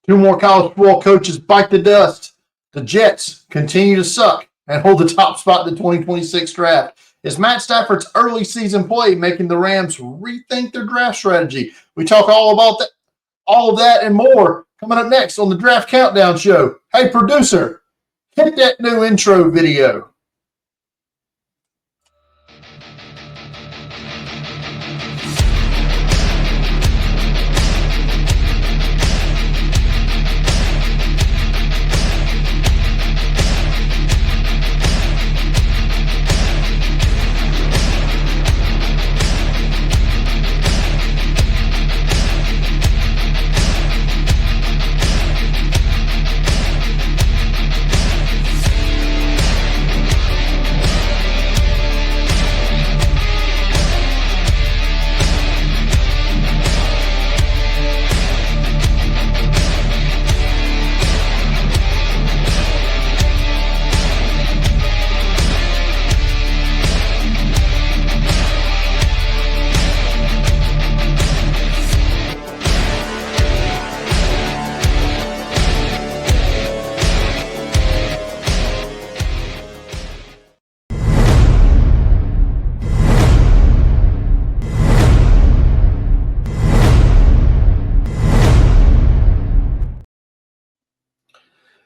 Two more college football coaches bite the dust. The Jets continue to suck and hold the top spot in the 2026 draft. Is Matt Stafford's early season play making the Rams rethink their draft strategy? We talk all about that, all of that and more coming up next on the Draft Countdown Show. Hey, producer, hit that new intro video.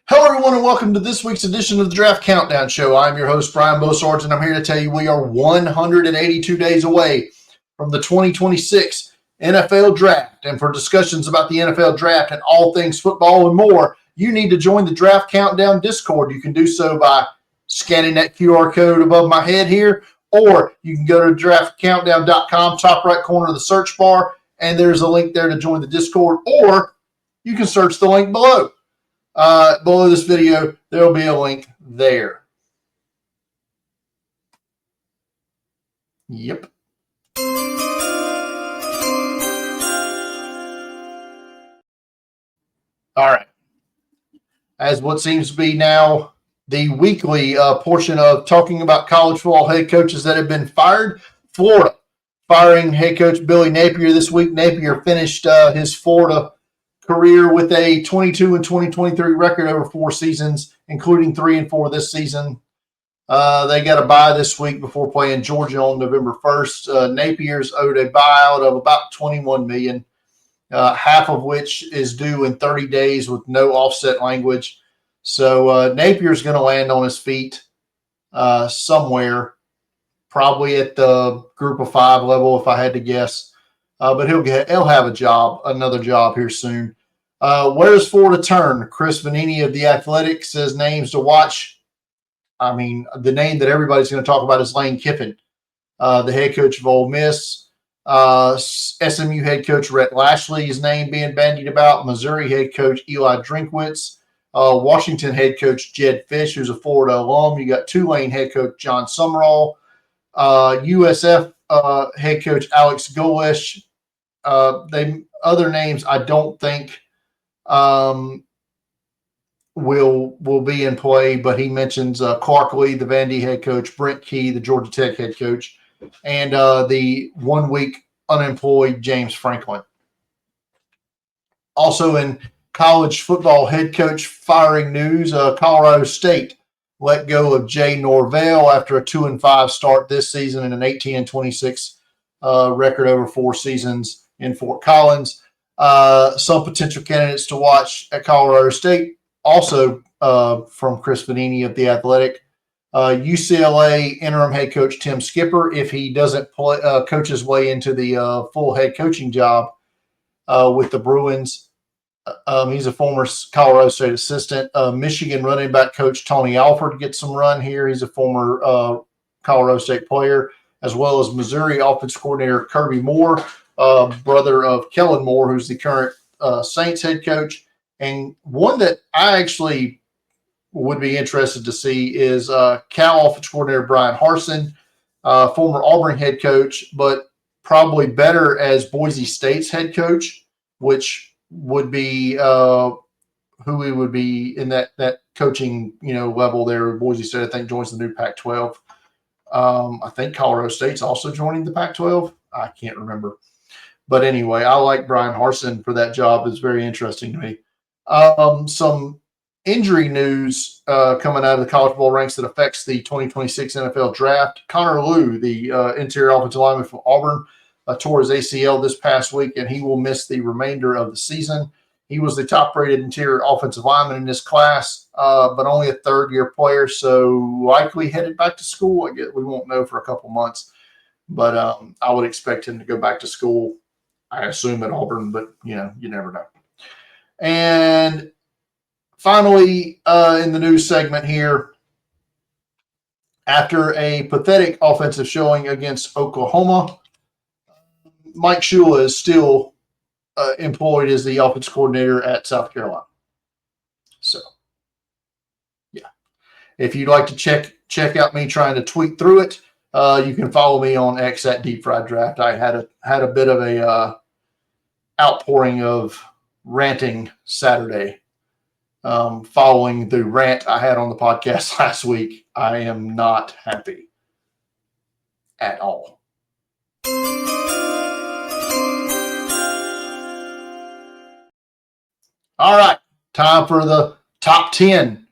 Hello, everyone, and welcome to this week's edition of the Draft Countdown Show. I'm your host, Brian Bosarge, and I'm here to tell you we are 182 days away from the 2026 NFL Draft. And for discussions about the NFL Draft and all things football and more, you need to join the Draft Countdown Discord. You can do so by scanning that QR code above my head here, or you can go to draftcountdown.com, top right corner of the search bar, and there's a link there to join the Discord, or you can search the link below. Below this video, there will be a link there. Yep. All right. As what seems to be now the weekly portion of talking about college football head coaches that have been fired, Florida firing head coach Billy Napier this week. Napier finished his Florida career with a 22-20-23 record over 4 seasons, including 3-4 this season. They got a bye this week before playing Georgia on November 1st. Napier's owed a buyout of about $21 million, half of which is due in 30 days with no offset language. So Napier's going to land on his feet somewhere, probably at the Group of 5 level, if I had to guess. But he'll have another job here soon. Where's Florida turn? Chris Vanini of The Athletic says names to watch. I mean, the name that everybody's going to talk about is Lane Kiffin, the head coach of Ole Miss. SMU head coach Rhett Lashley's name being bandied about. Missouri head coach Eli Drinkwitz. Washington head coach Jed Fish, who's a Florida alum. You got Tulane head coach John Summerall. USF head coach Alex Golesh. Other names I don't think will be in play, but he mentions Clark Lee, the Vandy head coach, Brent Key, the Georgia Tech head coach, and the 1 week unemployed James Franklin. Also in college football head coach firing news, Colorado State let go of Jay Norvell after a 2-5 start this season and an 18-26 record over 4 seasons in Fort Collins. Some potential candidates to watch at Colorado State, also from Chris Vanini of The Athletic. UCLA interim head coach Tim Skipper, if he doesn't coach his way into the full head coaching job with the Bruins. He's a former Colorado State assistant. Michigan running back coach Tony Alford gets some run here. He's a former Colorado State player, as well as Missouri offense coordinator Kirby Moore, brother of Kellen Moore, who's the current Saints head coach. And one that I actually would be interested to see is Cal offense coordinator Brian Harsin, former Auburn head coach, but probably better as Boise State's head coach, which would be who he would be in that coaching level there. Boise State, I think, joins the new Pac-12. I think Colorado State's also joining the Pac-12. I can't remember. But anyway, I like Brian Harsin for that job. It's very interesting to me. Some injury news coming out of the college football ranks that affects the 2026 NFL draft. Connor Lew, the interior offensive lineman from Auburn, tore his ACL this past week, and he will miss the remainder of the season. He was the top-rated interior offensive lineman in this class, but only a third-year player, so likely headed back to school. I guess we won't know for a couple months, but I would expect him to go back to school, I assume at Auburn, but, you never know. And finally, in the news segment here, after a pathetic offensive showing against Oklahoma, Mike Shula is still employed as the offense coordinator at South Carolina. So, yeah. If you'd like to check out me trying to tweet through it, you can follow me on X at Deep Fried Draft. I had a bit of a outpouring of ranting Saturday following the rant I had on the podcast last week. I am not happy at all. All right, time for the top 10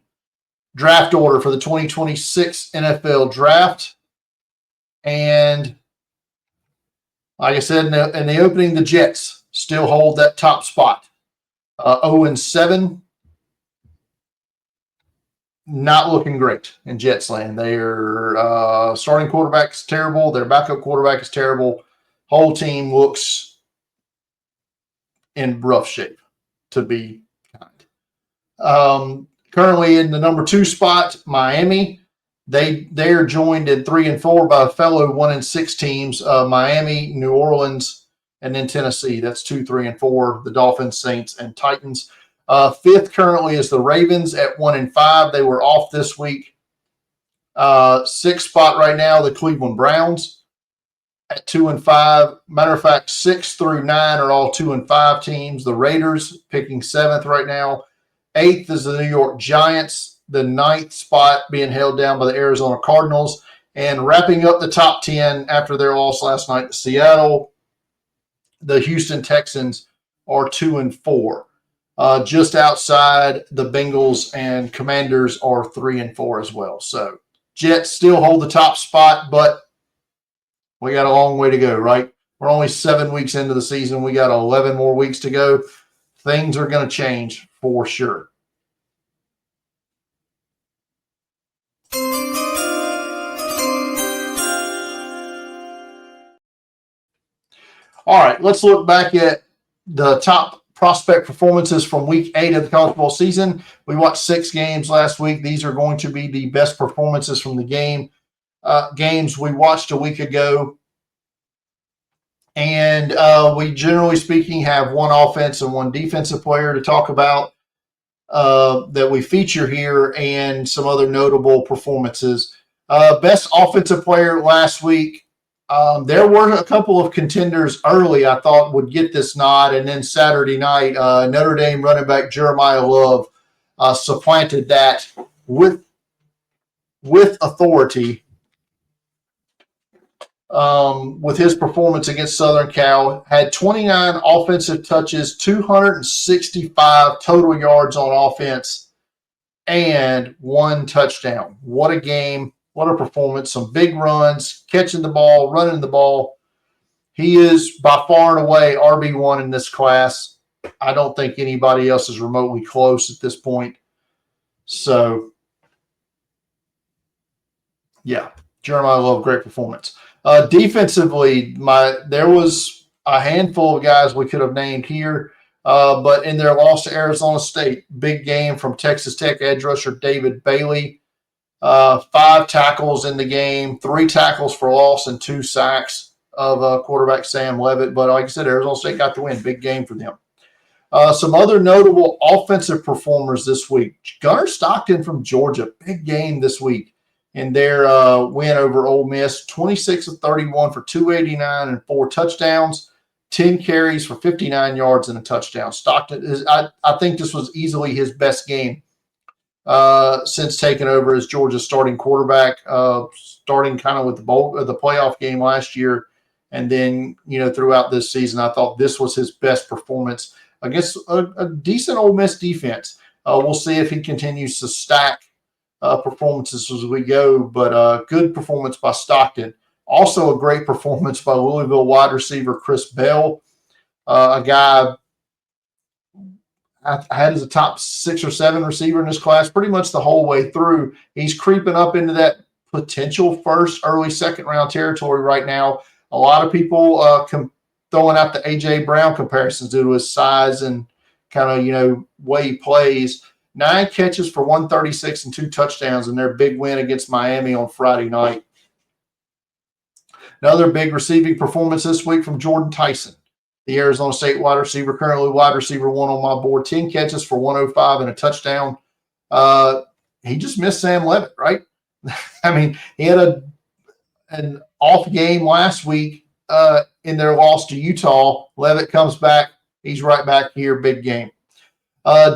draft order for the 2026 NFL draft. And like I said in the opening, the Jets still hold that top spot. 0-7. Not looking great in Jets land. Their starting quarterback is terrible. Their backup quarterback is terrible. Whole team looks in rough shape, to be kind. Currently in the number 2 spot, Miami. They are joined in 3 and 4 by fellow 1 and 6 teams: Miami, New Orleans, and then Tennessee. That's 2, 3, and 4. The Dolphins, Saints, and Titans. 5th currently is the Ravens at 1 and 5. They were off this week. 6th spot right now, the Cleveland Browns at 2 and 5. Matter of fact, 6 through 9 are all 2 and 5 teams. The Raiders picking 7th right now. 8th is the New York Giants. The 9th spot being held down by the Arizona Cardinals. And wrapping up the top 10 after their loss last night to Seattle, the Houston Texans are 2 and 4. Just outside, the Bengals and Commanders are 3 and 4 as well. So Jets still hold the top spot, but we got a long way to go, right? We're only 7 weeks into the season. We got 11 more weeks to go. Things are going to change for sure. All right, let's look back at the top prospect performances from week 8 of the college football season. We watched 6 games last week. These are going to be the best performances from the games we watched a week ago. And we, generally speaking, have one offense and one defensive player to talk about that we feature here, and some other notable performances. Best offensive player last week. There were a couple of contenders early I thought would get this nod, and then Saturday night, Notre Dame running back Jeremiah Love supplanted that with authority with his performance against Southern Cal. Had 29 offensive touches, 265 total yards on offense, and 1 touchdown. What a game. What a performance. Some big runs, catching the ball, running the ball. He is by far and away RB1 in this class. I don't think anybody else is remotely close at this point. So, yeah, Jeremiah Love, great performance. Defensively, there was a handful of guys we could have named here, but in their loss to Arizona State, big game from Texas Tech edge rusher David Bailey. 5 tackles in the game, 3 tackles for loss, and 2 sacks of quarterback Sam Levitt. But like I said, Arizona State got the win. Big game for them. Some other notable offensive performers this week. Gunnar Stockton from Georgia, big game this week in their win over Ole Miss. 26 of 31 for 289 and 4 touchdowns, 10 carries for 59 yards and a touchdown. Stockton I think this was easily his best game since taking over as Georgia's starting quarterback, starting kind of with the playoff game last year. And then, throughout this season, I thought this was his best performance. against a decent Ole Miss defense. We'll see if he continues to stack performances as we go, but good performance by Stockton. Also a great performance by Louisville wide receiver Chris Bell, a guy I had as a top 6 or 7 receiver in this class pretty much the whole way through. He's creeping up into that potential first, early second round territory right now. A lot of people throwing out the A.J. Brown comparisons due to his size and kind of, way he plays. 9 catches for 136 and 2 touchdowns in their big win against Miami on Friday night. Another big receiving performance this week from Jordan Tyson, the Arizona State wide receiver, currently wide receiver 1 on my board. 10 catches for 105 and a touchdown. He just missed Sam Levitt, right? I mean, he had an off game last week in their loss to Utah. Levitt comes back. He's right back here, big game.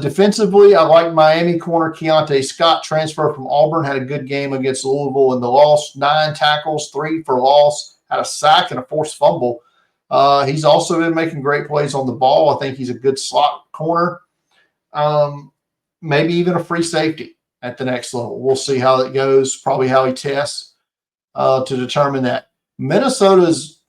Defensively, I like Miami corner Keontae Scott, transfer from Auburn, had a good game against Louisville in the loss. 9 tackles, 3 for loss, had a sack and a forced fumble. He's also been making great plays on the ball. I think he's a good slot corner, maybe even a free safety at the next level. We'll see how it goes, probably how he tests to determine that. Minnesota's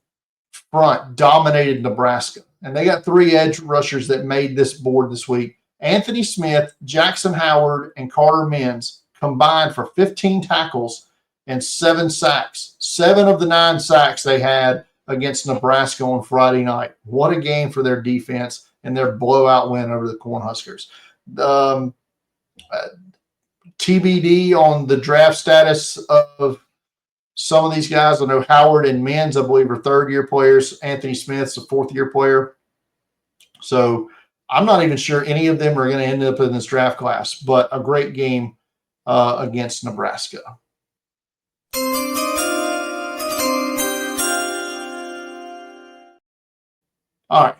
front dominated Nebraska, and they got 3 edge rushers that made this board this week. Anthony Smith, Jackson Howard, and Carter Mins combined for 15 tackles and 7 sacks. 7 of the 9 sacks they had against Nebraska on Friday night. What a game for their defense and their blowout win over the Cornhuskers. TBD on the draft status of some of these guys. I know Howard and Mins, I believe, are 3rd-year players. Anthony Smith's a 4th-year player. So I'm not even sure any of them are going to end up in this draft class, but a great game against Nebraska. All right,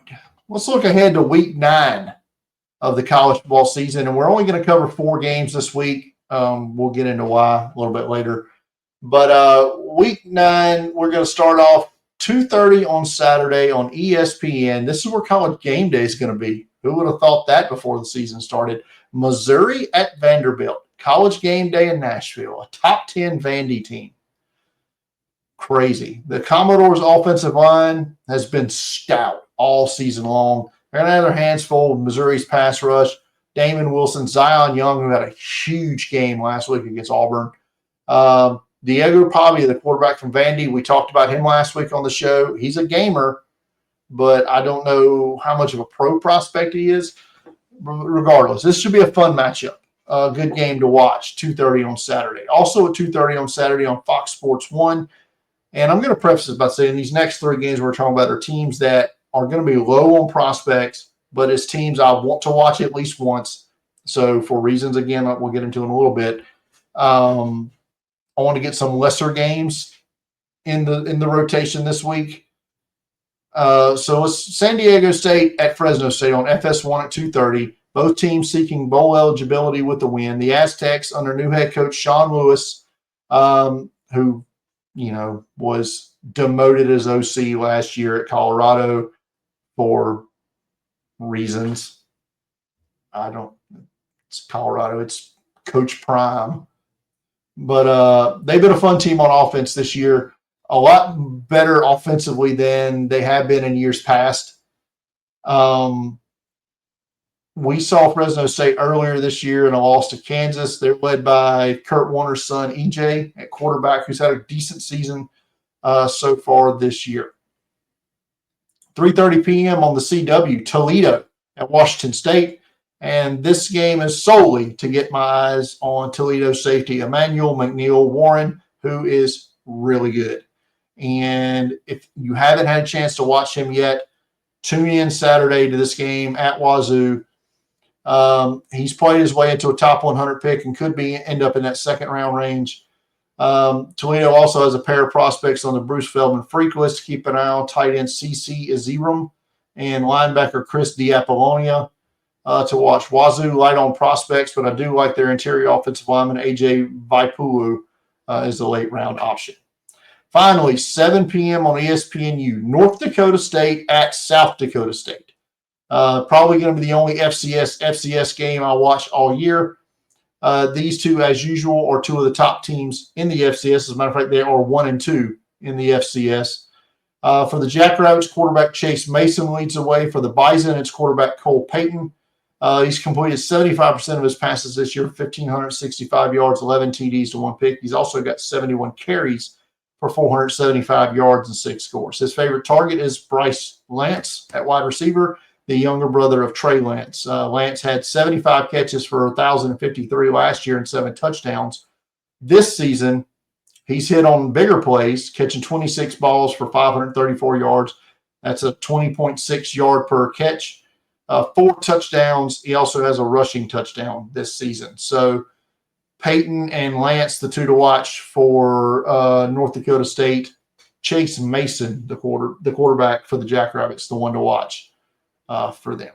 let's look ahead to week 9 of the college football season, and we're only going to cover 4 games this week. We'll get into why a little bit later. But week 9, we're going to start off 2:30 on Saturday on ESPN. This is where College Game Day is going to be. Who would have thought that before the season started? Missouri at Vanderbilt. College Game Day in Nashville. A top 10 Vandy team. Crazy. The Commodores' offensive line has been stout all season long. They're going to have their hands full with Missouri's pass rush. Damon Wilson, Zion Young, who had a huge game last week against Auburn. Diego Pavia, the quarterback from Vandy, we talked about him last week on the show. He's a gamer, but I don't know how much of a pro prospect he is. Regardless, this should be a fun matchup. A good game to watch, 2:30 on Saturday. Also at 2:30 on Saturday on Fox Sports 1. And I'm going to preface this by saying these next 3 games we're talking about are teams that are going to be low on prospects, but it's teams I want to watch at least once. So for reasons, again, we'll get into in a little bit. I want to get some lesser games in the rotation this week. So it's San Diego State at Fresno State on FS1 at 2:30. Both teams seeking bowl eligibility with the win. The Aztecs under new head coach Sean Lewis, who was demoted as OC last year at Colorado for reasons. It's Colorado. It's Coach Prime. But they've been a fun team on offense this year. A lot better offensively than they have been in years past. We saw Fresno State earlier this year in a loss to Kansas. They're led by Kurt Warner's son, EJ, at quarterback, who's had a decent season so far this year. 3:30 p.m. on the CW, Toledo at Washington State. And this game is solely to get my eyes on Toledo safety Emmanuel McNeil Warren, who is really good. And if you haven't had a chance to watch him yet, tune in Saturday to this game at Wazoo. He's played his way into a top 100 pick and could end up in that second round range. Toledo also has a pair of prospects on the Bruce Feldman freak list to keep an eye on. Tight end CC Aziram and linebacker Chris D'Apollonia to watch. Wazoo light on prospects, but I do like their interior offensive lineman AJ Vaipulu is the late round option. Finally, 7 p.m. on ESPNU, North Dakota State at South Dakota State. Probably going to be the only FCS game I watch all year. These two, as usual, are two of the top teams in the FCS. As a matter of fact, they are 1 and 2 in the FCS. For the Jackrabbits, quarterback Chase Mason leads the way. For the Bison, it's quarterback Cole Payton. He's completed 75% of his passes this year, 1,565 yards, 11 TDs to 1 pick. He's also got 71 carries for 475 yards and 6 scores. His favorite target is Bryce Lance at wide receiver, the younger brother of Trey Lance. Lance had 75 catches for 1,053 last year and 7 touchdowns. This season, he's hit on bigger plays, catching 26 balls for 534 yards. That's a 20.6 yard per catch. 4 touchdowns. He also has a rushing touchdown this season. So Peyton and Lance, the two to watch for North Dakota State. Chase Mason, the quarterback for the Jackrabbits, the one to watch for them.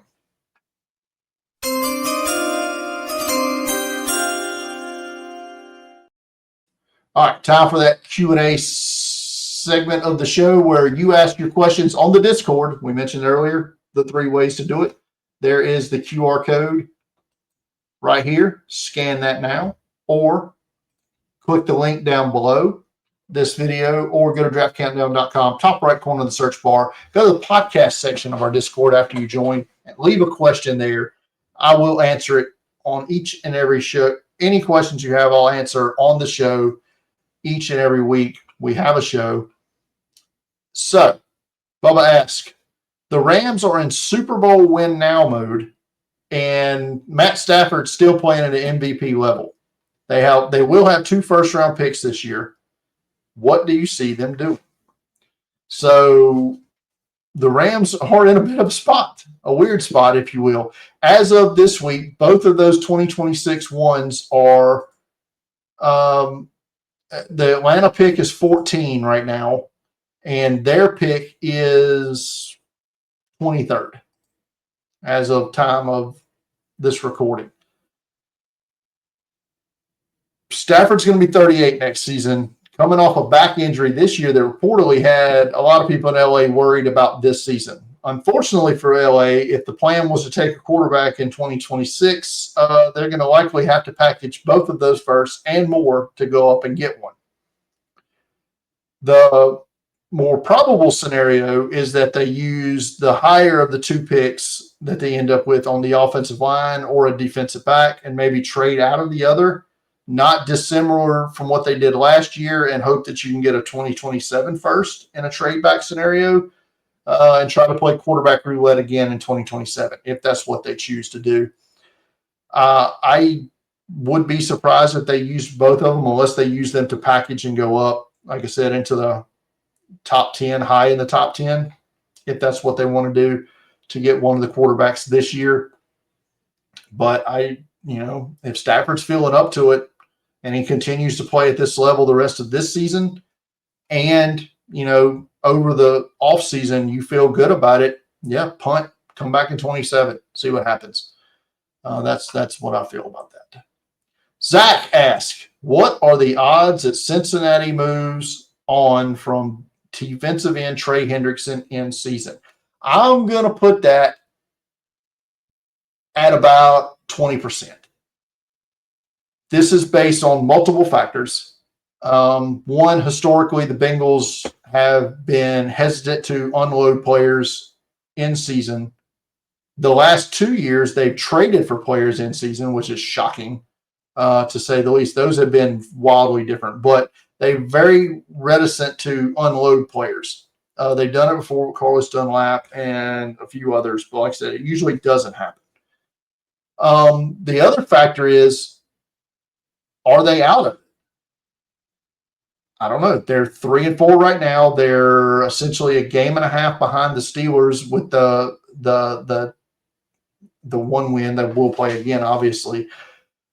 All right, time for that Q&A segment of the show where you ask your questions on the Discord. We mentioned earlier the 3 ways to do it. There is the QR code right here. Scan that now, or click the link down below this video, or go to draftcountdown.com, top right corner of the search bar. Go to the podcast section of our Discord after you join and leave a question there. I will answer it on each and every show. Any questions you have, I'll answer on the show each and every week. We have a show. So, Bubba asks, the Rams are in Super Bowl win now mode, and Matt Stafford still playing at an MVP level. They will have 2 first-round picks this year. What do you see them doing? So the Rams are in a bit of a spot, a weird spot, if you will. As of this week, both of those 2026 ones are the Atlanta pick is 14 right now, and their pick is 23rd as of time of this recording. Stafford's going to be 38 next season, coming off a back injury this year that reportedly had a lot of people in LA worried about this season. Unfortunately for LA, if the plan was to take a quarterback in 2026, they're going to likely have to package both of those first and more to go up and get one. The more probable scenario is that they use the higher of the 2 picks that they end up with on the offensive line or a defensive back and maybe trade out of the other, not dissimilar from what they did last year, and hope that you can get a 2027 first in a trade back scenario and try to play quarterback roulette again in 2027 if that's what they choose to do. I would be surprised if they used both of them unless they use them to package and go up, like I said, into the top 10, high in the top 10, if that's what they want to do to get one of the quarterbacks this year. But if Stafford's feeling up to it and he continues to play at this level the rest of this season, and, over the offseason, you feel good about it, yeah, punt, come back in 27, see what happens. That's what I feel about that. Zach asks, what are the odds that Cincinnati moves on from defensive end Trey Hendrickson in season? I'm going to put that at about 20%. This is based on multiple factors. One, historically, the Bengals have been hesitant to unload players in season. The last 2 years, they've traded for players in season, which is shocking, to say the least. Those have been wildly different, but they're very reticent to unload players. They've done it before with Carlos Dunlap and a few others, but like I said, it usually doesn't happen. The other factor is, are they out of it? I don't know. They're 3-4 right now. They're essentially a game and a half behind the Steelers with the one win that we'll play again, obviously.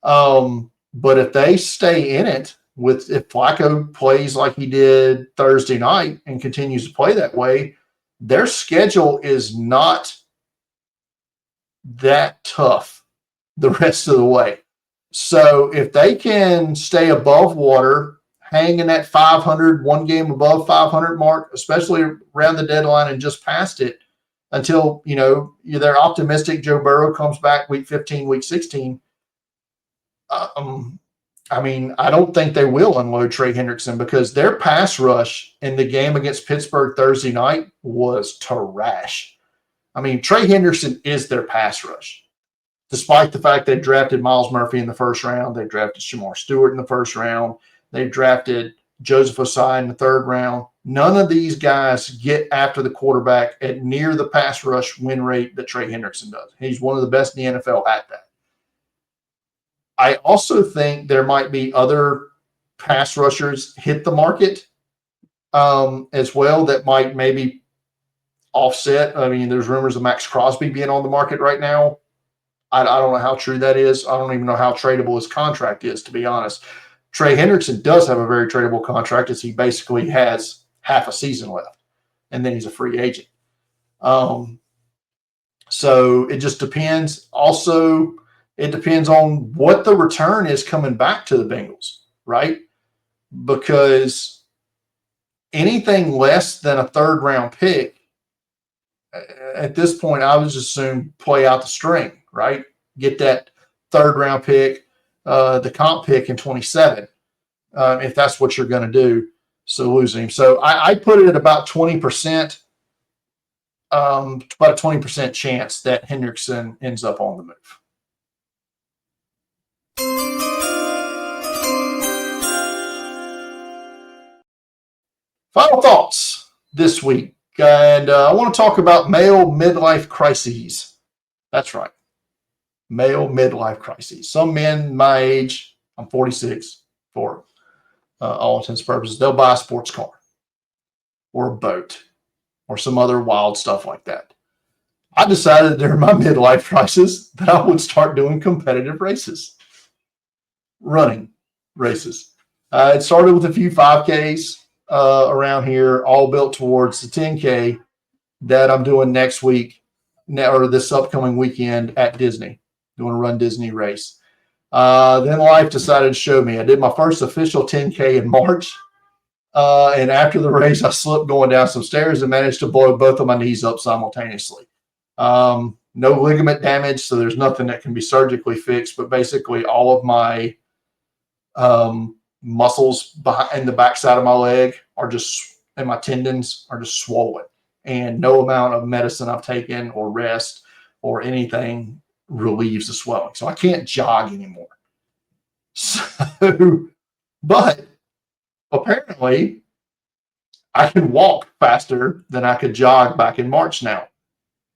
But if they stay in it, if Flacco plays like he did Thursday night and continues to play that way, their schedule is not that tough the rest of the way. So if they can stay above water, hang in that 500, one game above 500 mark, especially around the deadline and just past it, until, they're optimistic Joe Burrow comes back week 15, week 16. I don't think they will unload Trey Hendrickson because their pass rush in the game against Pittsburgh Thursday night was trash. Trey Hendrickson is their pass rush. Despite the fact they drafted Miles Murphy in the first round, they drafted Shamar Stewart in the first round, they drafted Joseph Osai in the third round. None of these guys get after the quarterback at near the pass rush win rate that Trey Hendrickson does. He's one of the best in the NFL at that. I also think there might be other pass rushers hit the market as well that might maybe offset. There's rumors of Max Crosby being on the market right now. I don't know how true that is. I don't even know how tradable his contract is, to be honest. Trey Hendrickson does have a very tradable contract, as he basically has half a season left, and then he's a free agent. So it just depends. Also, it depends on what the return is coming back to the Bengals, right? Because anything less than a third-round pick, at this point, I would just assume play out the string, right? Get that third-round pick, the comp pick in 27, if that's what you're going to do. So losing him. So I put it at about 20%, about a 20% chance that Hendrickson ends up on the move. Final thoughts this week. And I want to talk about male midlife crises. That's right. Male midlife crises. Some men my age, I'm 46, for all intents and purposes, they'll buy a sports car or a boat or some other wild stuff like that. I decided during my midlife crisis that I would start doing competitive races, running races. It started with a few 5Ks around here, all built towards the 10K that I'm doing next week or this upcoming weekend at Disney, doing a Run Disney race. Then life decided to show me. I did my first official 10K in March. And after the race, I slipped going down some stairs and managed to blow both of my knees up simultaneously. No ligament damage, so there's nothing that can be surgically fixed, but basically all of my muscles behind the backside of my leg and my tendons are just swollen, and no amount of medicine I've taken or rest or anything relieves the swelling. So I can't jog anymore. So, but apparently I can walk faster than I could jog back in March now.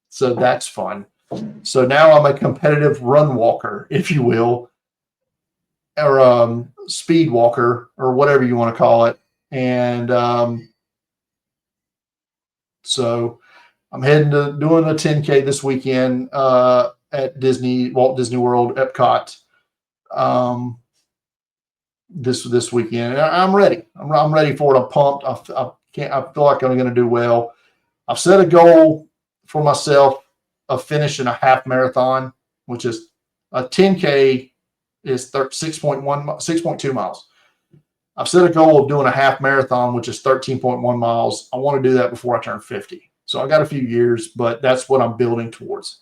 So that's fun. So now I'm a competitive run walker, if you will, or speed walker, or whatever you want to call it. And so I'm heading to doing a 10K this weekend at Walt Disney World, Epcot. This weekend, and I'm ready. I'm ready for it. I'm pumped. I feel like I'm going to do well. I've set a goal for myself of finishing a half marathon, which is a 10K is 6.2 miles. I've set a goal of doing a half marathon, which is 13.1 miles. I want to do that before I turn 50. So I got a few years, but that's what I'm building towards.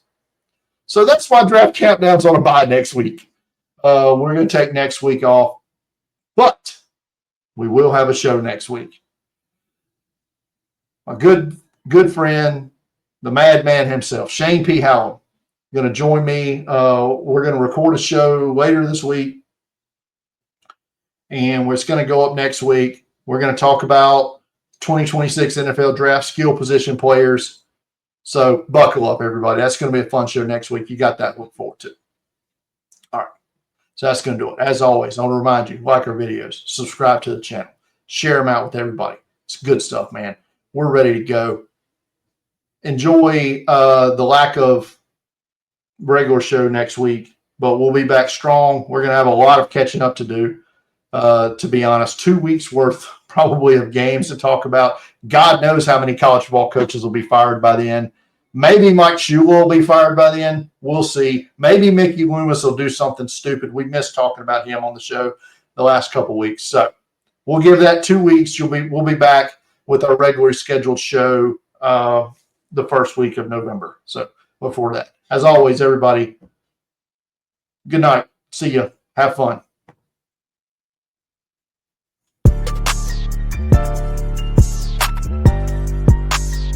So that's my draft countdown's on a bye next week. We're going to take next week off, but we will have a show next week. My good friend, the madman himself, Shane P. Hallam, going to join me. We're going to record a show later this week, and it's going to go up next week. We're going to talk about 2026 NFL draft skill position players. So buckle up, everybody. That's going to be a fun show next week. You got that to look forward to. All right. So that's going to do it. As always, I want to remind you, like our videos, subscribe to the channel, share them out with everybody. It's good stuff, man. We're ready to go. Enjoy the lack of regular show next week, but we'll be back strong. We're going to have a lot of catching up to do, to be honest. 2 weeks worth probably of games to talk about. God knows how many college football coaches will be fired by then. Maybe Mike Shula will be fired by then. We'll see. Maybe Mickey Loomis will do something stupid. We missed talking about him on the show the last couple of weeks. So we'll give that 2 weeks. We'll be back with our regularly scheduled show the first week of November. So before that, as always, everybody, good night. See you. Have fun.